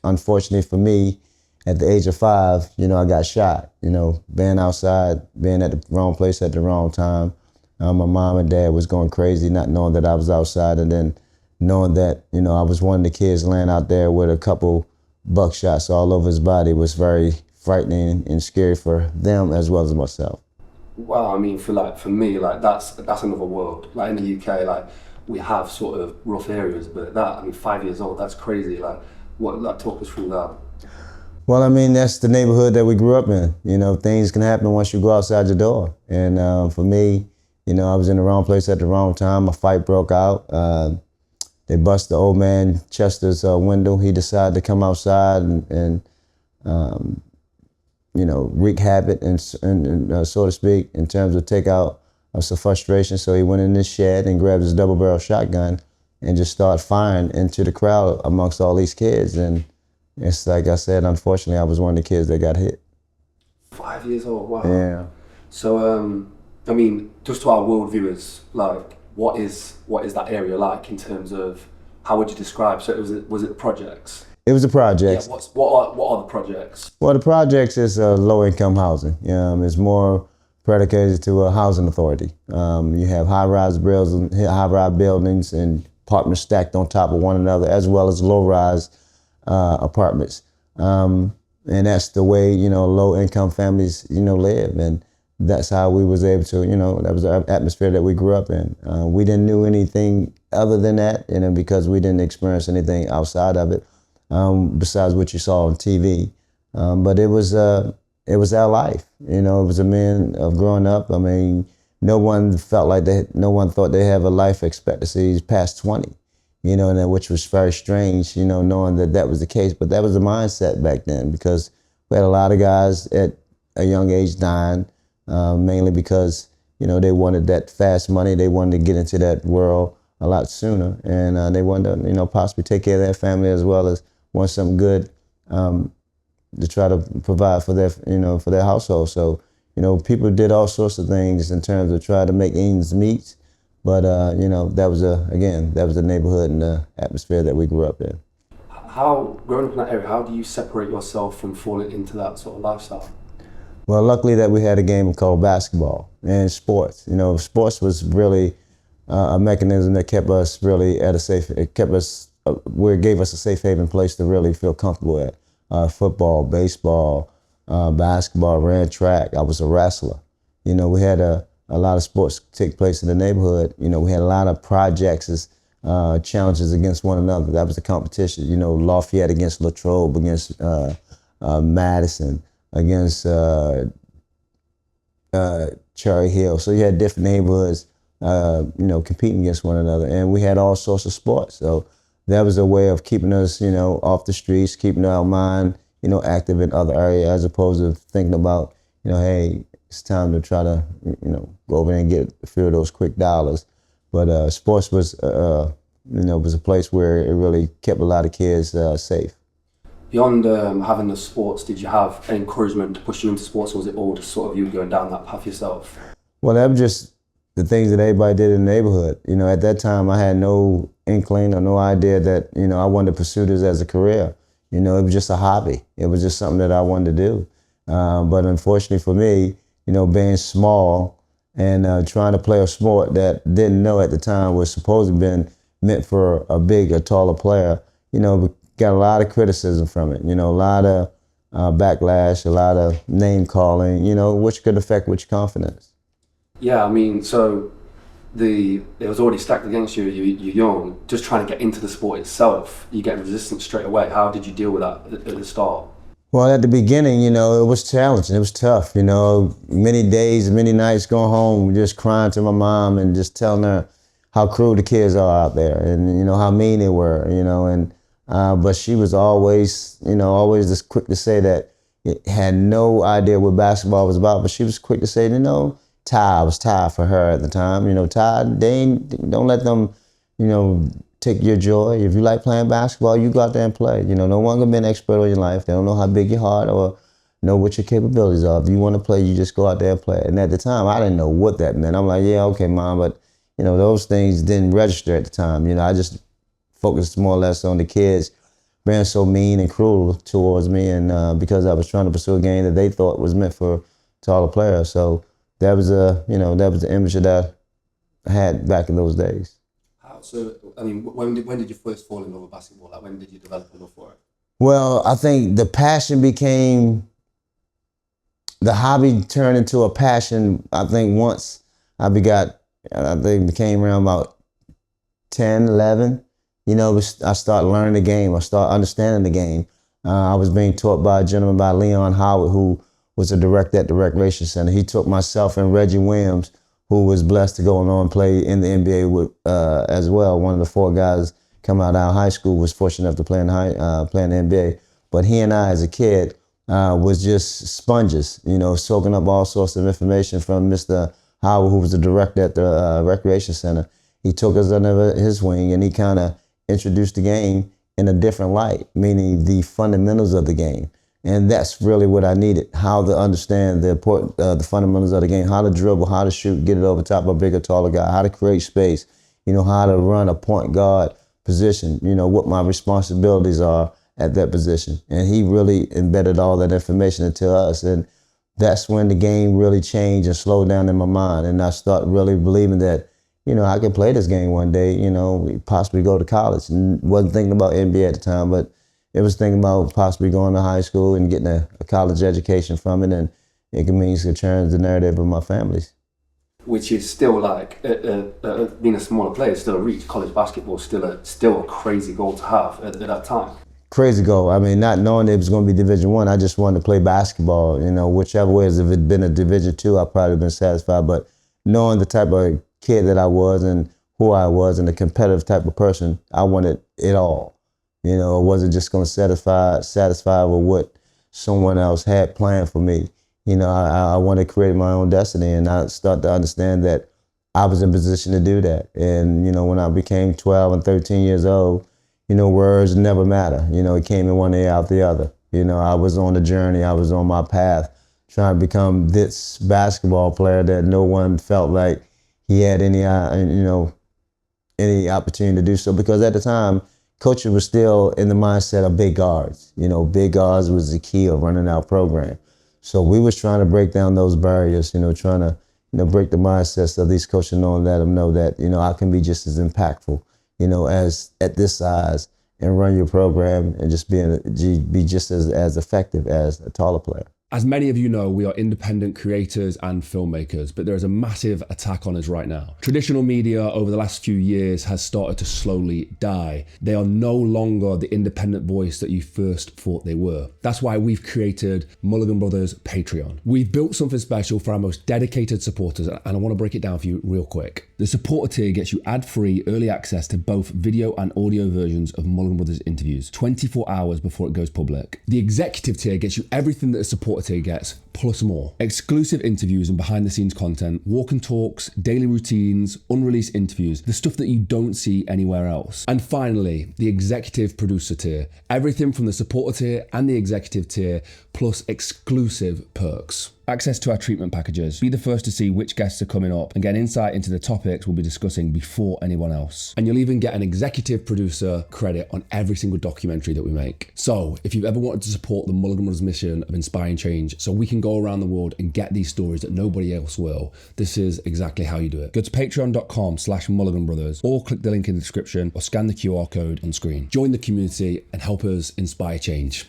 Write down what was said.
unfortunately for me, at the age of 5, I got shot. Being outside, being at the wrong place at the wrong time. My mom and dad was going crazy, not knowing that I was outside, and then knowing that, I was one of the kids laying out there with a couple buckshots all over his body was very frightening and scary for them as well as myself. Wow, I mean, for me, like that's another world. Like in the UK, like we have sort of rough areas, but that, I mean, 5 years old, that's crazy. Like talk us through that. Well, I mean, that's the neighborhood that we grew up in. Things can happen once you go outside your door. And for me, I was in the wrong place at the wrong time. A fight broke out. They bust the old man Chester's window. He decided to come outside and um, wreak havoc and so to speak, in terms of take out some frustration. So he went in his shed and grabbed his double-barrel shotgun and just started firing into the crowd amongst all these kids. And it's like I said, unfortunately, I was one of the kids that got hit. 5 years old, wow. Yeah. So, I mean, just to our world viewers, like, what is that area like in terms of how would you describe? So, was it the projects? It was the projects. Yeah. What are the projects? Well, the projects is low-income housing. It's more predicated to a housing authority. You have high-rise buildings and apartments stacked on top of one another, as well as low-rise apartments. And that's the way, low-income families, live. And that's how we was able to, that was the atmosphere that we grew up in. We didn't know anything other than that, because we didn't experience anything outside of it, besides what you saw on TV. But it was our life. It was a man of growing up. I mean, no one thought they have a life expectancy past 20. And which was very strange, knowing that was the case. But that was the mindset back then, because we had a lot of guys at a young age dying, mainly because, they wanted that fast money. They wanted to get into that world a lot sooner. And they wanted to, possibly take care of their family, as well as want something good to try to provide for their household. So, people did all sorts of things in terms of trying to make ends meet. But, that was the neighborhood and the atmosphere that we grew up in. Growing up in that area, how do you separate yourself from falling into that sort of lifestyle? Well, luckily that we had a game called basketball and sports. Sports was really a mechanism that kept us really gave us a safe haven place to really feel comfortable at. Football, baseball, basketball, ran track. I was a wrestler. We had a lot of sports take place in the neighborhood. We had a lot of projects as challenges against one another. That was the competition. Lafayette against Latrobe, against Madison, against Cherry Hill. So you had different neighborhoods, competing against one another. And we had all sorts of sports. So that was a way of keeping us, off the streets, keeping our mind, active in other areas, as opposed to thinking about, hey, it's time to try to, go over there and get a few of those quick dollars. But sports was a place where it really kept a lot of kids safe. Beyond having the sports, did you have encouragement to push you into sports, or was it all just sort of you going down that path yourself? Well, that was just the things that everybody did in the neighborhood. At that time, I had no inkling or no idea that, I wanted to pursue this as a career. It was just a hobby. It was just something that I wanted to do. But unfortunately for me, being small and trying to play a sport that didn't know at the time was supposed to have been meant for a bigger, taller player, got a lot of criticism from it, a lot of backlash, a lot of name calling, which could affect with your confidence. Yeah, I mean, so it was already stacked against you. You're young, just trying to get into the sport itself. You get resistance straight away. How did you deal with that at the start? Well, at the beginning, it was challenging. It was tough, many days, many nights going home, just crying to my mom and just telling her how cruel the kids are out there and, how mean they were, but she was always just quick to say that it had no idea what basketball was about, but she was quick to say, Ty was Ty for her at the time. Ty, don't let them, take your joy. If you like playing basketball, you go out there and play. No one can be an expert on your life. They don't know how big your heart or know what your capabilities are. If you want to play, you just go out there and play. And at the time, I didn't know what that meant. I'm like, yeah, okay, Mom, but, those things didn't register at the time. I just focused more or less on the kids being so mean and cruel towards me, and because I was trying to pursue a game that they thought was meant for taller players. So that was the image that I had back in those days. So, I mean, when did you first fall in love with basketball? Like, when did you develop a love for it? Well, I think the passion became, the hobby turned into a passion. I think once I became around about 10, 11, I started learning the game. I started understanding the game. I was being taught by a gentleman by Leon Howard, who was a director at the Recreation Center. He took myself and Reggie Williams, who was blessed to go on and play in the NBA with, as well. One of the 4 guys come out of our high school was fortunate enough to play in the NBA. But he and I, as a kid, was just sponges, soaking up all sorts of information from Mr. Howard, who was the director at the Recreation Center. He took us under his wing, and he kind of introduced the game in a different light, meaning the fundamentals of the game. And that's really what I needed, how to understand the fundamentals of the game, how to dribble, how to shoot, get it over top of a bigger, taller guy, how to create space, how to run a point guard position, what my responsibilities are at that position. And he really embedded all that information into us. And that's when the game really changed and slowed down in my mind. And I started really believing that, I could play this game one day, possibly go to college. And wasn't thinking about NBA at the time, but it was thinking about possibly going to high school and getting a college education from it, and it means to change the narrative of my families. Which is still like, being a smaller player, still a reach. College basketball is still a crazy goal to have at that time. Crazy goal. I mean, not knowing it was going to be Division I, I just wanted to play basketball. Whichever way, if it had been a Division II, I'd probably been satisfied. But knowing the type of kid that I was and who I was and the competitive type of person, I wanted it all. I wasn't just going to satisfy with what someone else had planned for me. I wanted to create my own destiny, and I started to understand that I was in position to do that. And, when I became 12 and 13 years old, words never matter. It came in one ear out the other. I was on the journey. I was on my path trying to become this basketball player that no one felt like he had any opportunity to do so. Because at the time, coaching was still in the mindset of big guards. Big guards was the key of running our program. So we was trying to break down those barriers, trying to, break the mindsets of these coaches, and let them know that, I can be just as impactful, as at this size, and run your program and just be just as effective as a taller player. As many of you know, we are independent creators and filmmakers, but there is a massive attack on us right now. Traditional media over the last few years has started to slowly die. They are no longer the independent voice that you first thought they were. That's why we've created Mulligan Brothers Patreon. We've built something special for our most dedicated supporters, and I want to break it down for you real quick. The supporter tier gets you ad-free early access to both video and audio versions of Mulligan Brothers interviews 24 hours before it goes public. The executive tier gets you everything that a supporter tier gets, plus more. Exclusive interviews and behind the scenes content, walk and talks, daily routines, unreleased interviews, the stuff that you don't see anywhere else. And finally, the executive producer tier. Everything from the supporter tier and the executive tier, plus exclusive perks. Access to our treatment packages. Be the first to see which guests are coming up and get insight into the topics we'll be discussing before anyone else. And you'll even get an executive producer credit on every single documentary that we make. So if you've ever wanted to support the Mulligan Brothers mission of inspiring change so we can go around the world and get these stories that nobody else will, this is exactly how you do it. Go to patreon.com/Mulligan Brothers or click the link in the description or scan the QR code on screen. Join the community and help us inspire change.